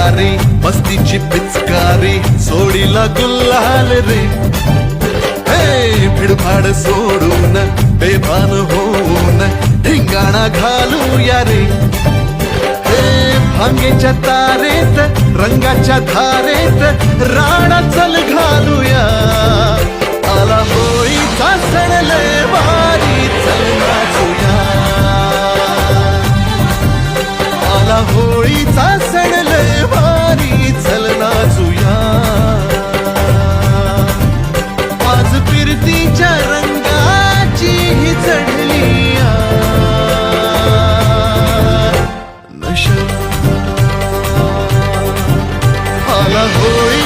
पिचकारी मस्तीची पिचकारी सोडीला गुल्हाल रे हे भिडभाड सोडून बेभान होऊन धिंगाणा घालूया रे हे भांगेच्या तारेत रंगाच्या धारेत राणा चल घालूया आला होळीचा सण लय भारी चल नाचूया आला होळीचा सण लय भारी चल नाचूया आज फिरतीच्या रंगाची ही चढली नशा आला होळी